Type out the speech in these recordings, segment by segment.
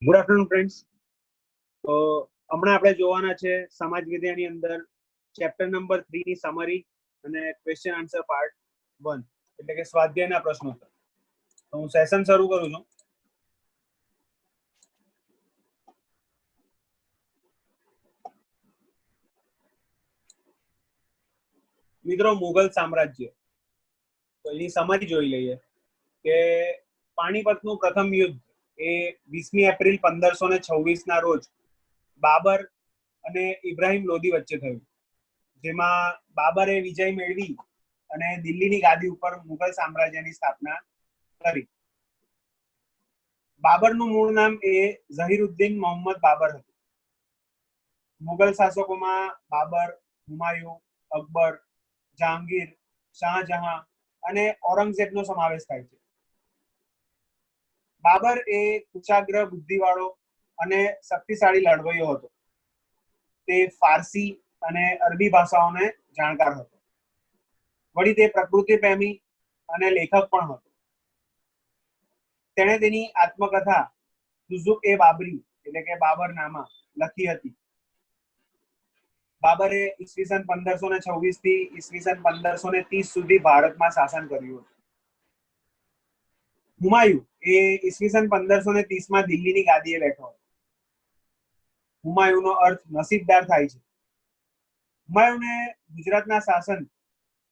Good afternoon friends. તો હમણાં આપણે જોવાના છે સમાજ વિદ્યાની અંદર ચેપ્ટર નંબર 3 ની સમરી અને ક્વેશ્ચન આન્સર પાર્ટ 1 એટલે કે સ્વાધ્યાયના પ્રશ્નોત્તર. તો હું સેશન શરૂ કરું છું. મિત્રો, મુઘલ સામ્રાજ્ય, તો એની સમરી જોઈ લઈએ કે પાણીપતનું પ્રથમ યુદ્ધ એ 20મી એપ્રિલ 1526 ના રોજ બાબર અને ઇબ્રાહિમ લોદી વચ્ચે થયું, જેમાં બાબરે વિજય મેળવી અને દિલ્હીની ગાદી ઉપર મુઘલ સામ્રાજ્યની સ્થાપના કરી. બાબરનું મૂળ નામ એ ઝહીરુદ્દીન મોહમ્મદ બાબર હતું. મુઘલ શાસકોમાં બાબર, હુમાયું, અકબર, જહાંગીર, શાહજહાં અને ઔરંગઝેબનો સમાવેશ થાય છે. બાબર એ કુશાગ્ર, બુદ્ધિવાળો અને શક્તિશાળી લડવૈયો હતો. તે ફારસી અને અરબી ભાષાઓને જાણકાર હતો. વળી તે પ્રકૃતિ પ્રેમી અને લેખક પણ હતો. તેણે તેની આત્મકથા સુઝુક એ બાબરી એટલે કે બાબરનામા લખી હતી. બાબરે ઈસવીસન 1526 થી ઈસવીસન 1530 સુધી ભારતમાં શાસન કર્યું હતું. હુમાયું એ ઈસવીસન 1530 દિલ્હીની ગાદીએ બેઠો હતો. હુમાયુંનો અર્થ નસીબદાર થાય છે. હુમાયુંને ગુજરાતના શાસન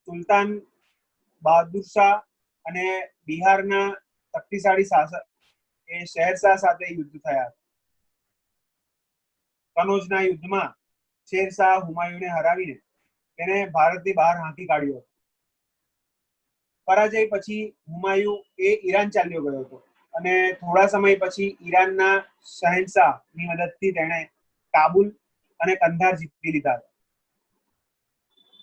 સુલતાન બહાદુર શાહ અને બિહારના શક્તિશાળી શાસક એ શેરશાહ સાથે યુદ્ધ થયા. કનોજના યુદ્ધમાં શેરશાહ હુમાયુંને હરાવીને તેને ભારતની બહાર હાંકી કાઢ્યો હતો. પરાજય પછી હુમાયું એ ઈરાન ચાલ્યો ગયો હતો અને થોડા સમય પછી ઈરાનના શહેનશાહની મદદથી તેણે કાબુલ અને કંધાર જીતી લીધા હતા.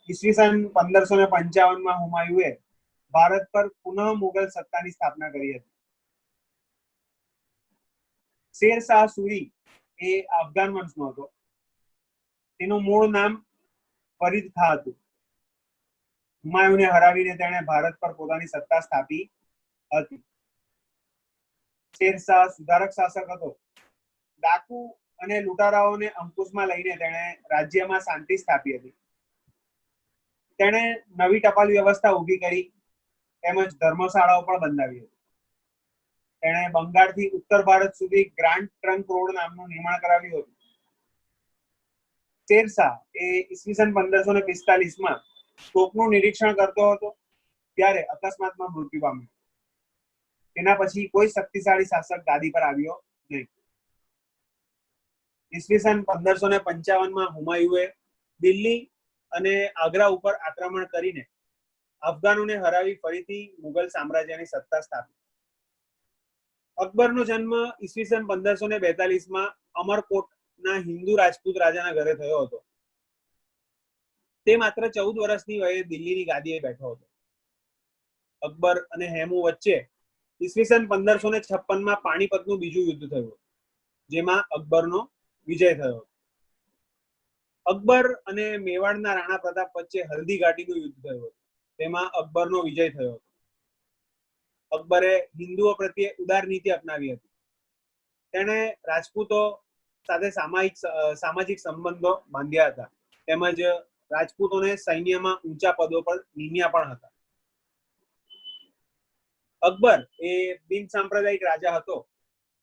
ઈસવીસન 1555 હુમાયુએ ભારત પર પુનઃ મુગલ સત્તાની સ્થાપના કરી હતી. શેરશાહ સૂરી એ અફઘાન વંશનો હતો. તેનું મૂળ નામ ફરીદ ખાં હતું. હુમાયુને હરાવીને તેણે ભારત પર પોતાની સત્તા સ્થાપી હતી. શેરશાહ સુધારક શાસક હતો. ડાકુ અને લૂંટારાઓને અંકુશમાં લઈને તેણે રાજ્યમાં શાંતિ સ્થાપી હતી. તેણે નવી ટપાલ વ્યવસ્થા ઊભી કરી તેમજ ધર્મશાળાઓ પણ બંધાવી હતી. તેણે બંગાળથી ઉત્તર ભારત સુધી ગ્રાન્ડ ટ્રંક રોડ નામનું નિર્માણ કરાવ્યું હતું. શેરશાહ એ ઈસવીસન 1545 તોપનું નિરીક્ષણ કરતો હતો ત્યારે અકસ્માતમાં મૃત્યુ પામ્યો. તેના પછી કોઈ શક્તિશાળી શાસક ગાદી પર આવ્યો નહીં. ઈસવીસન 1555 હુમાયુએ દિલ્હી અને આગ્રા ઉપર આક્રમણ કરીને અફઘાનોને હરાવી ફરીથી મુઘલ સામ્રાજ્યની સત્તા સ્થાપી. અકબરનો જન્મ ઈસવીસન 1542 અમરકોટના હિન્દુ રાજપૂત રાજાના ઘરે થયો હતો. તે માત્ર 14 વર્ષની વયે દિલ્હીની ગાદીએ બેઠો હતો. અકબર અને હેમુ વચ્ચે ઈસવીસન 1556 પાણીપતનું બીજું યુદ્ધ થયું, જેમાં અકબરનો વિજય થયો. અકબર અને મેવાડના રાણા પ્રતાપ વચ્ચે હલ્દી ઘાટીનું યુદ્ધ થયું, તેમાં અકબરનો વિજય થયો. અકબરે હિન્દુઓ પ્રત્યે ઉદાર નીતિ અપનાવી હતી. તેણે રાજપૂતો સાથે સામાજિક સંબંધો બાંધ્યા હતા તેમજ રાજપૂતોને સૈન્યમાં ઊંચા પદો પર નિમ્યા પણ હતા. અકબર એ બિન સાંપ્રદાયિક રાજા હતો.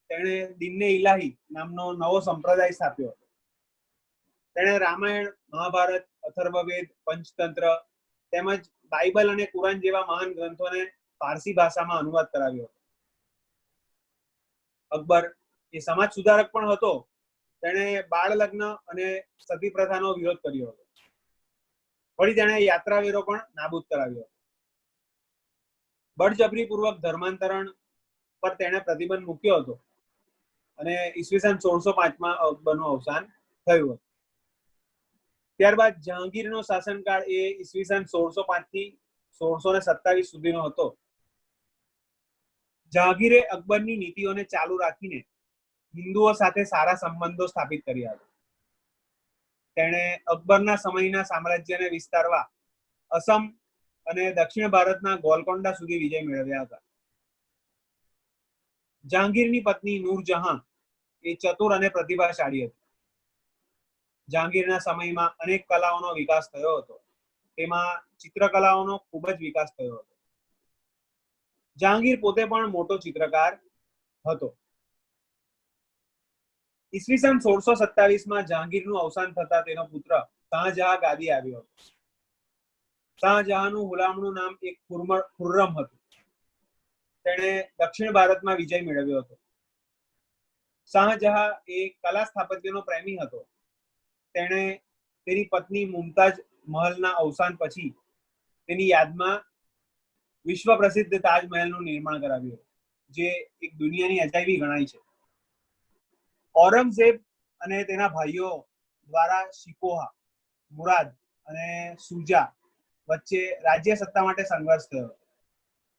તેણે દિન્ને ઇલાહી નામનો નવો સંપ્રદાય સ્થાપ્યો હતો. તેણે રામાયણ, મહાભારત, અથર્વવેદ, પંચતંત્ર તેમજ બાઇબલ અને કુરાન જેવા મહાન ગ્રંથોને ફારસી ભાષામાં અનુવાદ કરાવ્યો હતો. અકબર એ સમાજ સુધારક પણ હતો. તેણે બાળ લગ્ન અને સતી પ્રથાનો વિરોધ કર્યો હતો. વળી તેણે યાત્રાવેરો પણ નાબૂદ કરાવ્યો હતો. બળજબરીપૂર્વક ધર્માંતરણ પર તેણે પ્રતિબંધ મૂક્યો હતો અને ઈસવીસન 1605 અકબરનું અવસાન થયું હતું. ત્યારબાદ જહાંગીરનો શાસનકાળ એ ઈસવીસન 1605 થી 1627 સુધીનો હતો. જહાંગીરે અકબરની નીતિઓને ચાલુ રાખીને હિન્દુઓ સાથે સારા સંબંધો સ્થાપિત કર્યા હતા. તેણે અકબરના સમયના સામ્રાજ્યને વિસ્તારવા અસમ અને દક્ષિણ ભારતના ગોલકોન્ડા સુધી વિજય મેળવ્યા હતા. જહાંગીરની પત્ની નૂરજહાં એ ચતુર અને પ્રતિભાશાળી હતી. જહાંગીરના સમયમાં અનેક કલાઓનો વિકાસ થયો હતો. તેમાં ચિત્રકલાઓનો ખૂબ જ વિકાસ થયો હતો. જહાંગીર પોતે પણ મોટો ચિત્રકાર હતો. ઈસવીસન 1627 જહાંગીરનું અવસાન થતા તેનો પુત્ર શાહજહાં ગાદી આવ્યો હતો. શાહજહાંનું હુલામણું નામ એક ખુર્રમ હતું. તેણે દક્ષિણ ભારતમાં વિજય મેળવ્યો હતો. શાહજહાં એ કલા સ્થાપત્યનો પ્રેમી હતો. તેણે તેની પત્ની મુમતાજ મહલના અવસાન પછી તેની યાદમાં વિશ્વ પ્રસિદ્ધ તાજમહેલનું નિર્માણ કરાવ્યું, જે એક દુનિયાની અજાયબી ગણાય છે. ઔરંગઝેબ અને તેના ભાઈઓ દ્વારા શિકોહા, મુરાદ અને સુજા વચ્ચે રાજ્ય સત્તા માટે સંઘર્ષ થયો,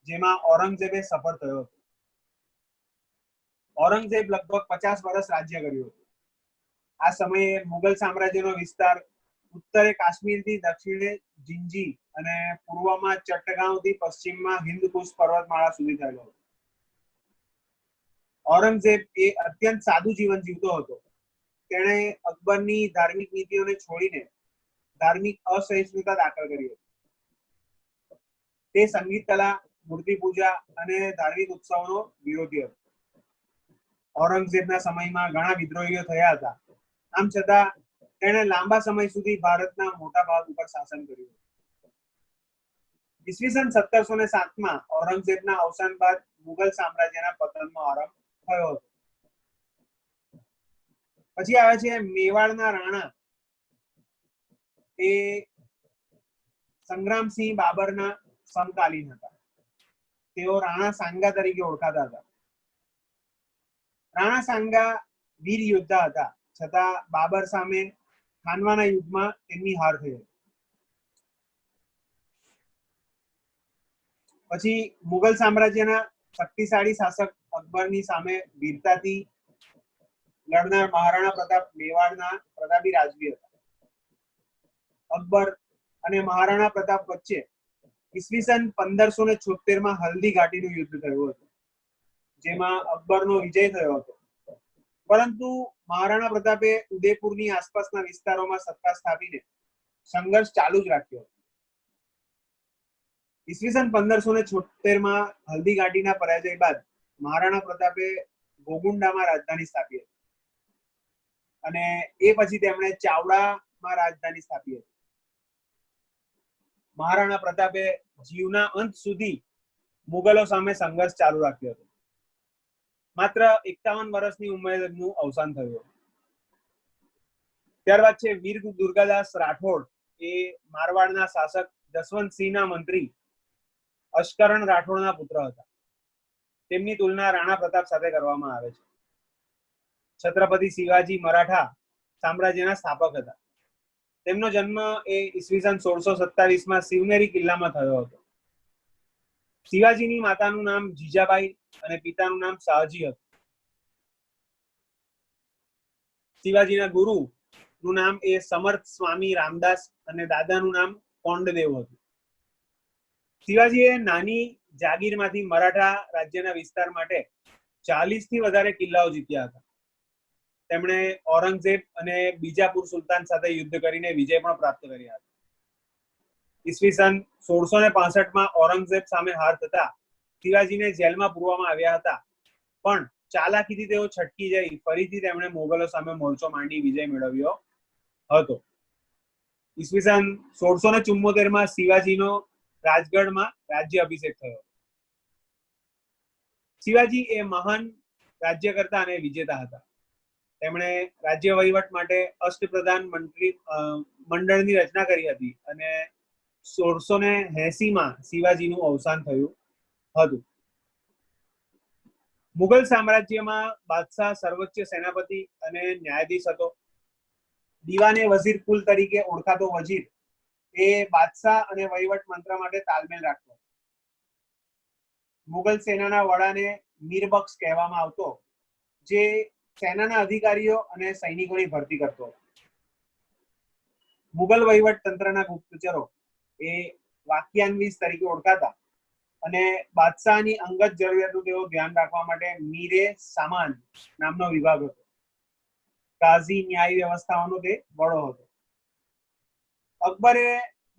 જેમાં ઔરંગઝેબે સફળ થયો હતો. ઔરંગઝેબ લગભગ 50 વર્ષ રાજ્ય કર્યું હતું. આ સમયે મુઘલ સામ્રાજ્યનો વિસ્તાર ઉત્તરે કાશ્મીરથી દક્ષિણે જિંજી અને પૂર્વમાં ચટ્ટગાંવથી પશ્ચિમમાં હિન્દકુશ પર્વતમાળા સુધી થયેલો હતો. ઔરંગઝેબ એ અત્યંત સાદું જીવન જીવતો હતો. તેણે અકબરની ધાર્મિક નીતિઓને છોડીને ધાર્મિક અસહિષ્ણુતા દાખલ કરી હતી. તે સંગીત કલા, મૂર્તિ પૂજા અને ધાર્મિક ઉત્સવનો વિરોધી હતો. ઔરંગઝેબના સમયમાં ઘણા વિદ્રોહીઓ થયા હતા. આમ છતાં તેણે લાંબા સમય સુધી ભારતના મોટા ભાગ ઉપર શાસન કર્યું. ઈસવીસન 1707 ઔરંગઝેબના અવસાન બાદ મુઘલ સામ્રાજ્યના પતનનો આરંભ થયો હતો. પછી આવે છે મેવાડના રાણા. એ સંગ્રામસિંહ બાબરના સમકાલીન હતા. તેઓ રાણા સાંગા તરીકે ઓળખાતા હતા. રાણા સાંગા વીર યોદ્ધા હતા, છતાં બાબર સામે ખાનવાના યુદ્ધમાં તેમની હાર થઈ. પછી મુઘલ સામ્રાજ્યના શક્તિશાળી શાસક અકબરની સામે વીરતાથી લડનાર મહારાણા પ્રતાપ મેવાડના પ્રતાપી રાજવી હતા. અકબર અને મહારાણા પ્રતાપ વચ્ચે ઈસવીસન 1576 હલ્દી ઘાટીનું યુદ્ધ થયું હતું, જેમાં અકબરનો વિજય થયો હતો. પરંતુ મહારાણા પ્રતાપે ઉદયપુરની આસપાસના વિસ્તારોમાં સત્તા સ્થાપીને સંઘર્ષ ચાલુ જ રાખ્યો. ઈસવીસન 1576 હલ્દી ઘાટીના પરાજય બાદ મહારાણા પ્રતાપે ગોગુંડામાં રાજધાની સ્થાપી હતી અને એ પછી તેમણે ચાવડામાં રાજધાની સ્થાપી હતી. મહારાણા પ્રતાપે જીવના અંત સુધી મુગલો સામે સંઘર્ષ ચાલુ રાખ્યો હતો. માત્ર 51 વર્ષની ઉંમરે તેમનું અવસાન થયું. ત્યારબાદ છે વીર દુર્ગાદાસ રાઠોડ. એ મારવાડના શાસક જસવંતસિંહના મંત્રી અશ્કરણ રાઠોડના પુત્ર હતા. તેમની તુલના રાણા પ્રતાપ સાથે કરવામાં આવે છે. છત્રપતિ શિવાજી મરાઠા સામ્રાજ્યના સ્થાપક હતા. તેમનો જન્મ એ ઈસવીસન 1627 શિવનેરી કિલ્લામાં થયો હતો. શિવાજીની માતાનું નામ જીજાબાઈ અને પિતાનું નામ શાહજી હતું. શિવાજીના ગુરુ નું નામ એ સમર્થ સ્વામી રામદાસ અને દાદાનું નામ કોંડદેવ હતું. શિવાજીએ નાની જાગીરમાંથી મરાઠા રાજ્યના વિસ્તાર માટે 40 થી વધારે કિલ્લાઓ જીત્યા હતા. તેમણે ઔરંગઝેબ અને બીજાપુર સુલતાન સાથે યુદ્ધ કરીને વિજય પણ પ્રાપ્ત કર્યા હતા. ઈસવીસન 1665 ઔરંગઝેબ સામે હાર થતા શિવાજીને જેલમાં પૂરવામાં આવ્યા હતા, પણ ચાલાકીથી તેઓ છટકી જઈ ફરીથી તેમણે મોગલો સામે મોરચો માંડી વિજય મેળવ્યો હતો. ઈસવીસન 1674 શિવાજીનો રાજગઢમાં રાજ્ય અભિષેક થયો. શિવાજી એ મહાન રાજ્યકર્તા અને વિજેતા હતા. તેમણે રાજ્ય વહીવટ માટે અષ્ટપ્રધાન મંડળની રચના કરી હતી અને 1680 શિવાજીનું અવસાન થયું હતું. મુઘલ સામ્રાજ્યમાં બાદશાહ સર્વોચ્ચ સેનાપતિ અને ન્યાયાધીશ હતો. દીવાને વઝીર કુલ તરીકે ઓળખાતો વજીર એ બાદશાહ અને વહીવટ મંત્ર માટે તાલમેલ રાખતો. મુઘલ સેનાના વડાને મીરબક્ષ કહેવામાં આવતો, જે સેનાના અધિકારીઓ અને સૈનિકોની ભરતી કરતો. મુઘલ વહીવટ તંત્રના ગુપ્તચરો એ વાક્યાન્વીસ તરીકે ઓળખાતા અને બાદશાહની અંગત જરૂરિયાતનું તેઓ ધ્યાન રાખવા માટે મીરે સામાન નામનો વિભાગ હતો. કાઝી ન્યાય વ્યવસ્થાઓનો તે વડો હતો. અકબરે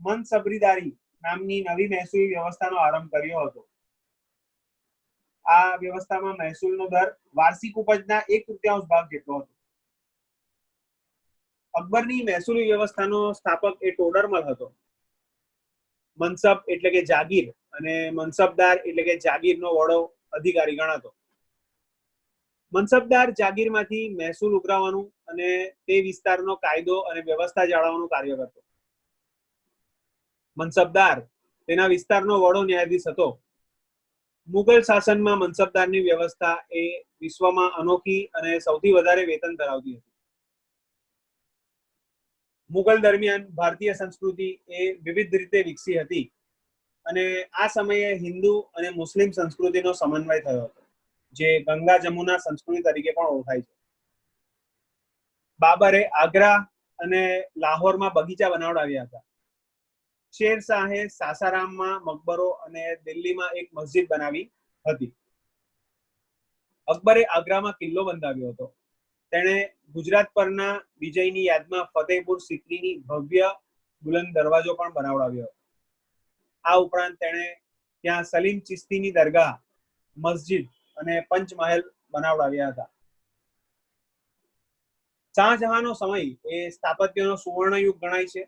મનસબરીદારી નામની નવી મહેસૂલી વ્યવસ્થાનો આરંભ કર્યો હતો. આ વ્યવસ્થામાં મહેસૂલનો દર વાર્ષિક ઉપજના 1/3 ભાગ જેટલો હતો. અકબરની મહેસૂલી વ્યવસ્થાનો સ્થાપક એ ટોડરમલ હતો. મનસબ એટલે કે જાગીર અને મનસબદાર એટલે કે જાગીરનો વડો અધિકારી ગણાતો. મનસબદાર જાગીરમાંથી મહેસૂલ ઉઘરાવવાનું અને તે વિસ્તારનો કાયદો અને વ્યવસ્થા જાળવવાનું કાર્ય કરતો. મનસબદાર તેના વિસ્તારનો વડો ન્યાયાધીશ હતો. મુગલ શાસનમાં મનસબદારની વ્યવસ્થા એ વિશ્વમાં અનોખી અને સૌથી વધારે વેતન ધરાવતી હતી. મુગલ દરમિયાન ભારતીય સંસ્કૃતિ એ વિવિધ રીતે વિકસી હતી અને આ સમયે હિન્દુ અને મુસ્લિમ સંસ્કૃતિનો સમન્વય થયો હતો, જે ગંગા જમુના સંસ્કૃતિ તરીકે પણ ઓળખાય છે. બાબરે આગ્રા અને લાહોરમાં બગીચા બનાવડાવ્યા હતા. શેર શાહે સાસારામમાં મકબરો અને દિલ્હીમાં એક મસ્જિદ બનાવી હતી. અકબરે આગ્રામાં કિલ્લો બંધાવ્યો હતો. તેણે ગુજરાત પરના વિજયની યાદમાં ફતેહપુર સિક્રીની ભવ્ય બુલંદ દરવાજો પણ બનાવડાવ્યો. આ ઉપરાંત તેણે ત્યાં સલીમ ચિશ્તીની દરગાહ, મસ્જિદ અને પંચમહેલ બનાવડાવ્યા હતા. શાહજહાંનો સમય એ સ્થાપત્યનો સુવર્ણ યુગ ગણાય છે.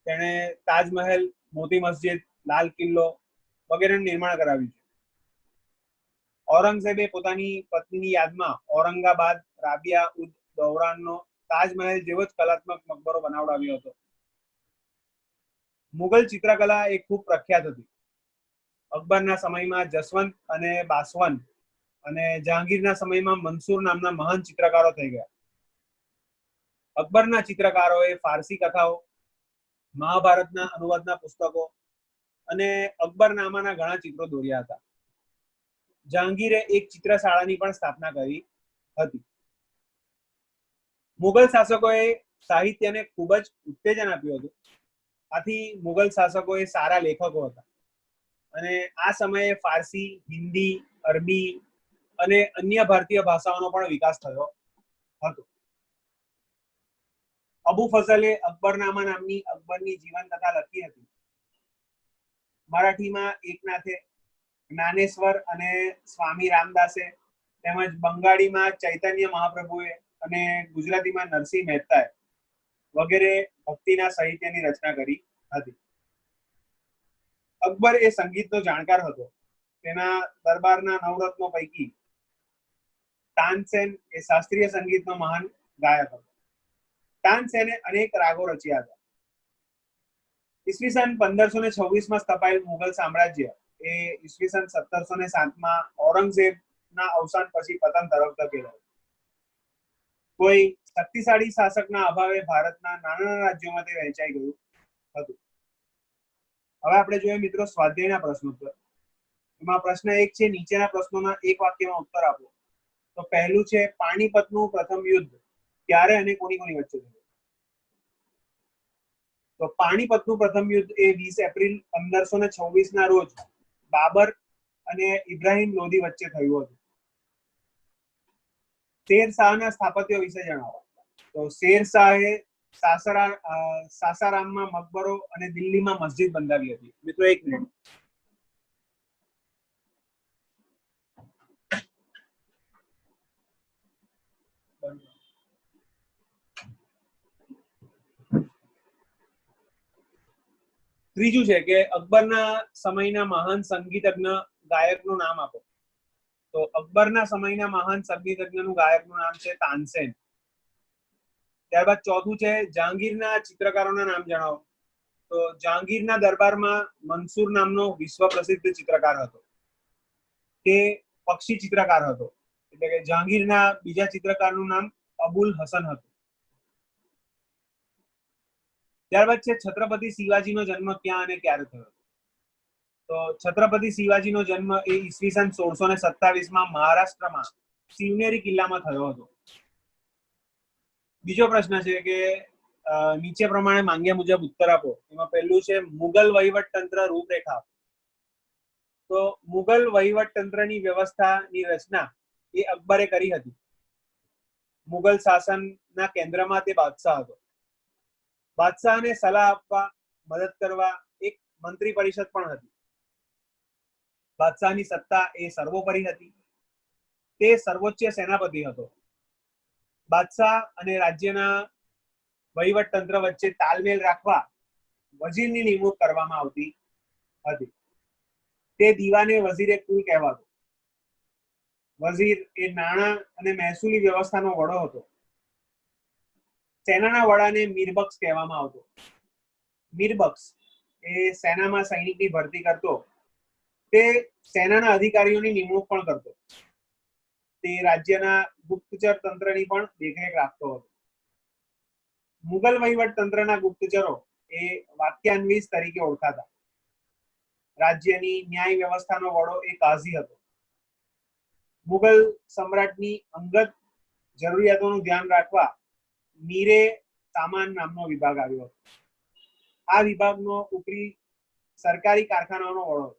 તેણે તાજમહેલ, મોતી મસ્જિદ, લાલ કિલ્લો વગેરેનું નિર્માણ કરાવ્યું છે. ઔરંગઝેબે પોતાની પત્નીની યાદમાં ઔરંગાબાદ રાબિયા ઉદ દૌરાનનો તાજમહેલ જેવો જ કલાત્મક મકબરો બનાવડાવ્યો હતો. મુગલ ચિત્રકલા એ ખૂબ પ્રખ્યાત હતી. અકબરના સમયમાં જસવંત અને બાસવન અને જહાંગીરના સમયમાં મંસૂર નામના મહાન ચિત્રકારો થઈ ગયા. અકબરના ચિત્રકારોએ ફારસી કથાઓ, મહાભારતના અનુવાદના પુસ્તકો અને અકબરનામાના ઘણા ચિત્રો દોર્યા હતા. જહાંગીરે એક ચિત્રશાળાની પણ સ્થાપના કરી હતી. મુગલ શાસકોએ સાહિત્યને ખૂબ જ ઉત્તેજન આપ્યું હતું. આથી મુગલ શાસકો એ સારા લેખકો હતા અને આ સમયે ફારસી, હિન્દી, અરબી અને અન્ય ભારતીય ભાષાઓનો પણ વિકાસ થયો હતો. અબુ ફઝલે અકબરનામા નામની અકબરની જીવન કથા લખી હતી. મરાઠીમાં એકનાથે, જ્ઞાનેશ્વર અને સ્વામી રામદાસે, તેમજ બંગાળીમાં ચૈતન્ય મહાપ્રભુએ અને ગુજરાતીમાં નરસિંહ મહેતાએ વગેરે ભક્તિના સાહિત્યની રચના કરી હતી. અકબર એ સંગીતનો જાણકાર હતો. તેના દરબારના નવરત્નો પૈકી તાનસેન એ શાસ્ત્રીય સંગીતનો મહાન ગાયક હતો. તાનસેને અનેક રાગો રચ્યા હતા. ઈસવીસન 1526માં સ્થપાયેલ મુગલ સામ્રાજ્ય એ ઈસવીસન 1707માં ઔરંગઝેબના અવસાન પછી પતન તરફ ધકેલાયું. કોઈ શક્તિશાળી શાસકના અભાવે ભારતના નાના રાજ્યોમાં તે વહેંચાઈ ગયું હતું. હવે આપણે જોઈએ મિત્રો સ્વાધ્યાયના પ્રશ્નોત્તર. એમાં પ્રશ્ન 1 છે, નીચેના પ્રશ્નોના એક વાક્યમાં ઉત્તર આપો. તો પહેલું છે, પાણીપતનું પ્રથમ યુદ્ધ ક્યારે અને કોની કોની વચ્ચે થયું? તો પાણીપતનું પ્રથમ યુદ્ધ એ 20 એપ્રિલ 1526 ના રોજ બાબર અને ઇબ્રાહિમ લોધી વચ્ચે થયું હતું. શેર શાહના સ્થાપત્ય વિશે જણાવો. તો શેર શાહે સાસારામમાં મકબરો અને દિલ્હીમાં મસ્જિદ બંધાવી હતી. મિત્રો એક મિનિટ. ત્રીજું છે કે અકબરના સમયના મહાન સંગીતજ્ઞ ગાયકનું નામ આપો. તો અકબરના સમયના મહાન સંગીતજ્ઞનું ગાયકનું નામ છે તાનસેન. ત્યારબાદ ચોથું છે, જહાંગીરના ચિત્રકારોના નામ જણાવો. તો જહાંગીરના દરબારમાં મંસૂર નામનો વિશ્વ પ્રસિદ્ધ ચિત્રકાર હતો. તે પક્ષી ચિત્રકાર હતો. એટલે કે જહાંગીરના બીજા ચિત્રકારનું નામ અબુલ હસન હતું. ત્યારબાદ છે, છત્રપતિ શિવાજીનો જન્મ ક્યાં અને ક્યારે થયો? તો છત્રપતિ શિવાજીનો જન્મ એ ઈસવીસન 1627માં મહારાષ્ટ્રમાં શિવનેરી કિલ્લામાં થયો હતો. બીજો પ્રશ્ન છે કે નીચે પ્રમાણે માંગ્યા મુજબ ઉત્તર આપો. એમાં પહેલું છે, મુગલ વહીવટ તંત્ર રૂપરેખા. તો મુગલ વહીવટ તંત્રની વ્યવસ્થાની રચના એ અકબરે કરી હતી. મુગલ શાસનના કેન્દ્રમાં તે બાદશાહ હતો. બાદશાહને સલાહ આપવા, મદદ કરવા એક મંત્રી પરિષદ પણ હતી. બાદશાહની સત્તા એ સર્વોપરી હતી. તે સર્વોચ્ચ સેનાપતિ હતો. બાદશાહ અને રાજ્યના વહીવટ તંત્ર વચ્ચે તાલમેલ રાખવા વજીરની નિમણૂક કરવામાં આવતી હતી. તે દીવાને વઝીરે કુલ કહેવાતો. વઝીર એ નાણાં અને મહેસૂલી વ્યવસ્થાનો વડો હતો. સેનાના વડાને મીરબક્ષ કહેવામાં આવતો. મીરબક્ષ એ સેનામાં સૈનિકની ભરતી કરતો. તે સેનાના અધિકારીઓની નિમણૂક પણ કરતો. તે રાજ્યના ગુપ્તચર તંત્રની પણ દેખરેખ રાખતો હતો. મુગલ વહીવટ તંત્રના ગુપ્તચરો એ વાક્યાન્વીસ તરીકે ઓળખાતા. રાજ્યની ન્યાય વ્યવસ્થાનો વડો એ કાઝી હતો. મુગલ સમ્રાટની અંગત જરૂરિયાતોનું ધ્યાન રાખવા મીરે સામાન નામનો વિભાગ આવ્યો હતો. આ વિભાગનો ઉપરી સરકારી કારખાનાનો વડો હતો.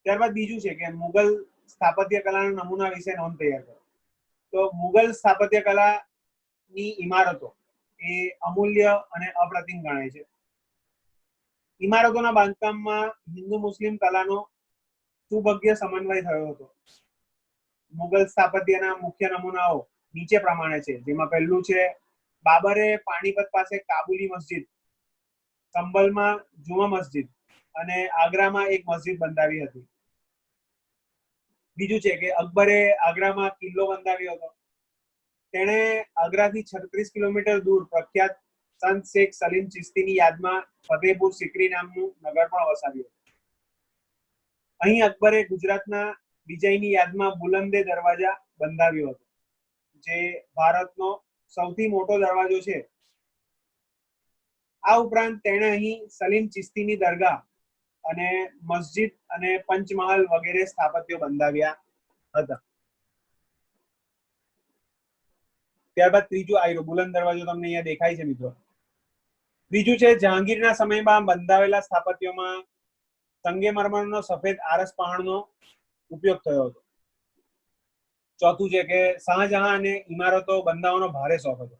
ત્યારબાદ બીજું છે કે મુગલ સ્થાપત્ય કલાના નમૂના વિશે નોંધ તૈયાર કરો. તો મુગલ સ્થાપત્ય કલાની ઇમારતો એ અમૂલ્ય અને અપ્રતિમ ગણાય છે. ઇમારતોના બાંધકામમાં હિન્દુ મુસ્લિમ કલાનો સુભવ્ય સમન્વય થયો હતો. મુગલ સ્થાપત્યના મુખ્ય નમૂનાઓ નીચે પ્રમાણે છે, જેમાં પહેલું છે બાબરે પાણીપત પાસે કાબુલી મસ્જિદ, સંભલમાં જુમા મસ્જિદ અને આગ્રામાં એક મસ્જિદ બંધાવી હતી. બીજું છે કે અકબરે આગ્રામાં કિલ્લો બંધાવ્યો હતો. તેણે આગ્રાથી 36 કિલોમીટર દૂર પ્રખ્યાત સંત શેખ સલીમ ચિશ્તીની યાદમાં ફતેહપુર સિકરી નામનું નગર પણ વસાવ્યું. અહીં અકબરે ગુજરાતના વિજયની યાદમાં બુલંદે દરવાજા બંધાવ્યો હતો, જે ભારતનો સૌથી મોટો દરવાજો છે. આ ઉપરાંત તેણે અહીં સલીમ ચિશ્તીની દરગાહ અને મસ્જિદ અને પંચમહાલ વગેરે સ્થાપત્યો બંધાવ્યા હતા. ત્યારબાદ ત્રીજું આવ્યું બુલંદ દરવાજો, તમને અહીંયા દેખાય છે મિત્રો. ત્રીજું છે જહાંગીરના સમયમાં બંધાવેલા સ્થાપત્યોમાં સંગેમરમરનો સફેદ આરસ પહાણનો ઉપયોગ થયો હતો. ચોથું છે કે શાહજહાંને ઇમારતો બંધાવવાનો ભારે શોખ હતો.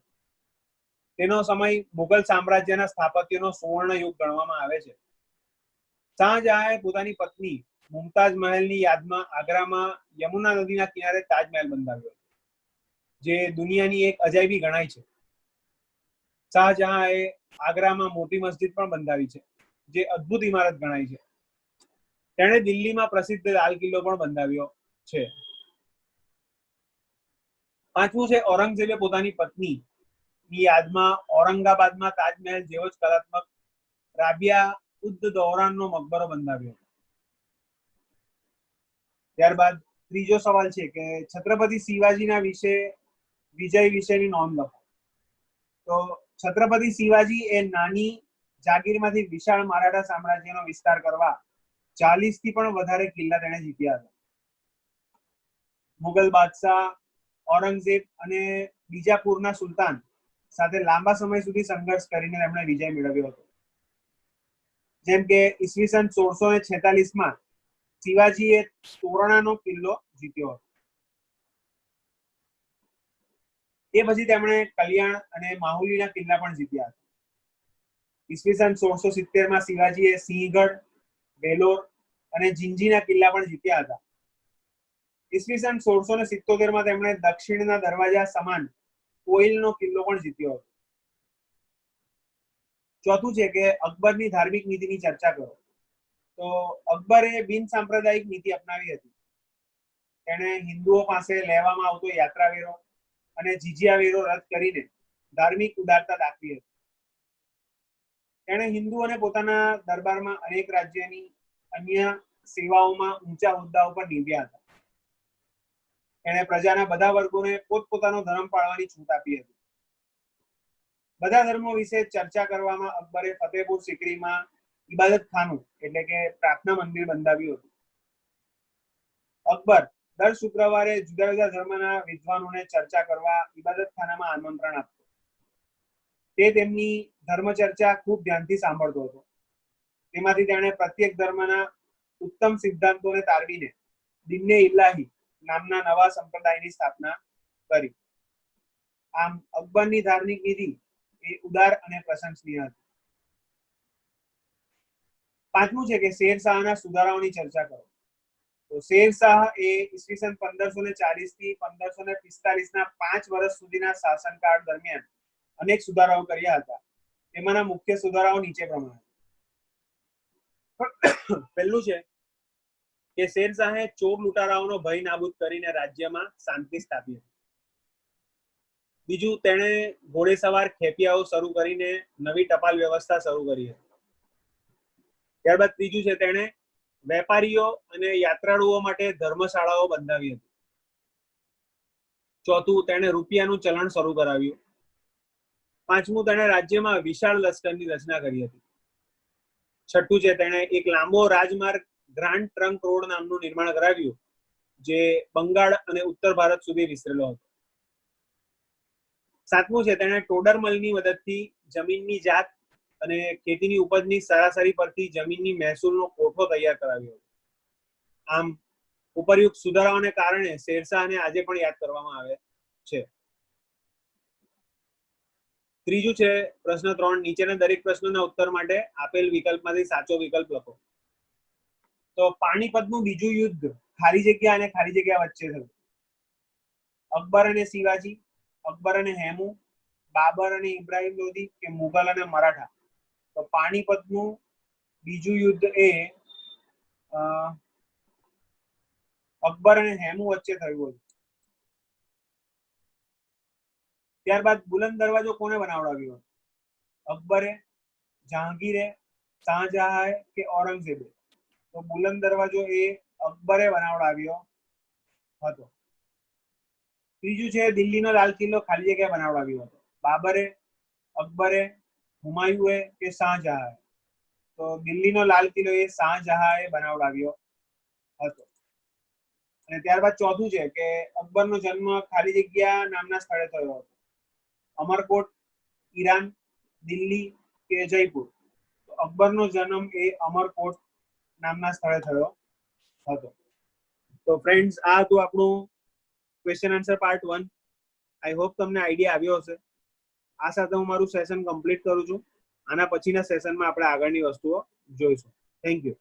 તેનો સમય મુગલ સામ્રાજ્યના સ્થાપત્યનો સુવર્ણ યુગ ગણવામાં આવે છે. શાહજહાંએ પોતાની પત્ની મુમતાજ મહેલની યાદમાં આગ્રામાં યમુના નદીના કિનારે તાજમહેલ બંધાવ્યો, જે દુનિયાની એક અજાયબી ગણાય છે. શાહજહાંએ આગ્રામાં મોટી મસ્જિદ પણ બંધાવી છે, જે અદ્ભુત ઇમારત ગણાય છે. તેણે દિલ્હીમાં પ્રસિદ્ધ લાલ કિલ્લો પણ બંધાવ્યો છે. પાંચમું છે ઔરંગઝેબે પોતાની પત્ની ની યાદમાં ઔરંગાબાદમાં તાજમહેલ જેવો જ કલાત્મક રાબિયા ઉદ દૌરાનનો મકબરો બંધાવ્યો. ત્યારબાદ ત્રીજો સવાલ છે કે છત્રપતિ શિવાજીના વિજય વિશેની નોંધ લખો. તો છત્રપતિ શિવાજી એ નાની જાગીરમાંથી વિશાળ મરાઠા સામ્રાજ્યનો વિસ્તાર કરવા 40 થી પણ વધારે કિલ્લા તેણે જીત્યા હતા. મુગલ બાદશાહ ઔરંગઝેબ અને બીજાપુરના સુલતાન સાથે લાંબા સમય સુધી સંઘર્ષ કરીને તેમણે વિજય મેળવ્યો હતો. જેમ કે ઈસવીસન 1646માં શિવાજીએ તોરણાનો કિલ્લો જીત્યો હતો. એ પછી તેમણે કલ્યાણ અને માહુલીના કિલ્લા પણ જીત્યા હતા. ઈસવીસન 1670માં શિવાજીએ સિંહગઢ, બેલોર અને જિંજીના કિલ્લા પણ જીત્યા હતા. ઈસવીસન 1677માં તેમણે દક્ષિણના દરવાજા સમાન કોઈલનો કિલ્લો પણ જીત્યો હતો. ચોથું છે કે અકબરની ધાર્મિક નીતિની ચર્ચા કરો. તો અકબરે બિન સાંપ્રદાયિક નીતિ અપનાવી હતી. તેણે હિન્દુઓ પાસે લેવામાં આવતો યાત્રા વેરો અને જીજિયા વેરો રદ કરીને ધાર્મિક ઉદારતા દાખવી હતી. તેણે હિન્દુઓને પોતાના દરબારમાં અનેક રાજ્યની અન્ય સેવાઓમાં ઊંચા હોદ્દા ઉપર નિમ્યા હતા. તેણે પ્રજાના બધા વર્ગોને પોતપોતાનો ધર્મ પાળવાની છૂટ આપી હતી. બધા ધર્મો વિશે ચર્ચા કરવામાં અકબરે ફતેહપુર સિકરીમાં ઇબાદત ખાનું એટલે કે પ્રાર્થના મંદિર બંધાવ્યું હતું. અકબર દર શુક્રવારે જુદા જુદા ધર્મના વિદ્વાનોને ચર્ચા કરવા ઇબાદત ખાનામાં આમંત્રણ આપતો. તે તેમની ધર્મ ચર્ચા ખૂબ ધ્યાનથી સાંભળતો હતો. તેમાંથી તેણે પ્રત્યેક ધર્મના ઉત્તમ સિદ્ધાંતોને તારવીને દિન્ને ઇલાહી નામના નવા સંપ્રદાયની સ્થાપના કરી. આમ અકબરની ધાર્મિક નીતિ એ ઉદાર અને પ્રશંસનીય હતી. પાંચમું છે કે શેરશાહના સુધારાઓની ચર્ચા કરો. તો શેરશાહ એ ઈસવીસન 1540 થી 1545 ના 5 વર્ષ સુધીના શાસનકાળ દરમિયાન અનેક સુધારાઓ કર્યા હતા. એમાંના મુખ્ય સુધારાઓ નીચે પ્રમાણે. પહેલું છે કે શેરશાહે ચોર લૂંટારાઓનો ભય નાબૂદ કરીને રાજ્યમાં શાંતિ સ્થાપી હતી. બીજું, તેણે ઘોડેસવાર ખેપિયાઓ શરૂ કરીને નવી ટપાલ વ્યવસ્થા શરૂ કરી હતી. ત્યારબાદ ત્રીજું છે, તેણે વેપારીઓ અને યાત્રાળુઓ માટે ધર્મશાળાઓ બંધાવી હતી. ચોથું, તેણે રૂપિયાનું ચલણ શરૂ કરાવ્યું. પાંચમું, તેણે રાજ્યમાં વિશાળ લશ્કરની રચના કરી હતી. છઠ્ઠું છે, તેણે એક લાંબો રાજમાર્ગ ગ્રાન્ડ ટ્રંક રોડ નામનું નિર્માણ કરાવ્યું, જે બંગાળ અને ઉત્તર ભારત સુધી વિસ્તરેલો હતો. સાતમું છે, તેણે ટોડરમલની મદદથી જમીનની જાત અને ખેતીની ઉપજની સરાસરી પરથી જમીનની મહેસૂલનો કોઠો તૈયાર કરાવ્યો. આમ ઉપરયુક્ત સુધારાઓને કારણે શેરશાહને આજે પણ યાદ કરવામાં આવે છે. ત્રીજું છે પ્રશ્ન 3, નીચેના દરેક પ્રશ્નોના ઉત્તર માટે આપેલ વિકલ્પમાંથી સાચો વિકલ્પ લખો. તો પાણીપતનું બીજું યુદ્ધ ખાલી જગ્યા અને ખાલી જગ્યા વચ્ચે થયું. અકબર અને શિવાજી, અકબર અને હેમુ, બાબર અને ઇબ્રાહિમ લોધી કે મુગલ અને મરાઠા. તો પાણીપતનું બીજું યુદ્ધ એ અકબર અને હેમુ વચ્ચે થયું હતું. ત્યારબાદ બુલંદ દરવાજો કોને બનાવડાવ્યો? અકબરે, જહાંગીરે, શાહજહાએ કે ઔરંગઝેબે? તો બુલંદ દરવાજો એ અકબરે બનાવડાવ્યો હતો. ત્રીજું છે, દિલ્હીનો લાલ કિલ્લો ખાલી જગ્યા બનાવડાવ્યો હતો. બાબરે, અકબરે, હુમાયુએ કે શાહજહાએ? તો દિલ્હીનો લાલ કિલ્લો એ શાહજહાએ બનાવડાવ્યો હતો. અને ત્યારબાદ ચોથું છે કે અકબરનો જન્મ ખાલી જગ્યા નામના સ્થળે થયો હતો. અમરકોટ, ઈરાન, દિલ્હી કે જયપુર? તો અકબરનો જન્મ એ અમરકોટ નામના સ્થળે થયો હતો. તો ફ્રેન્ડ્સ, આ હતું આપણું question answer part 1. I hope તમને આઈડિયા આવ્યો હશે. આ સાથે હું મારું સેશન કમ્પ્લીટ કરું છું. આના પછીના સેશનમાં આપણે આગળની વસ્તુઓ જોઈશું. Thank you.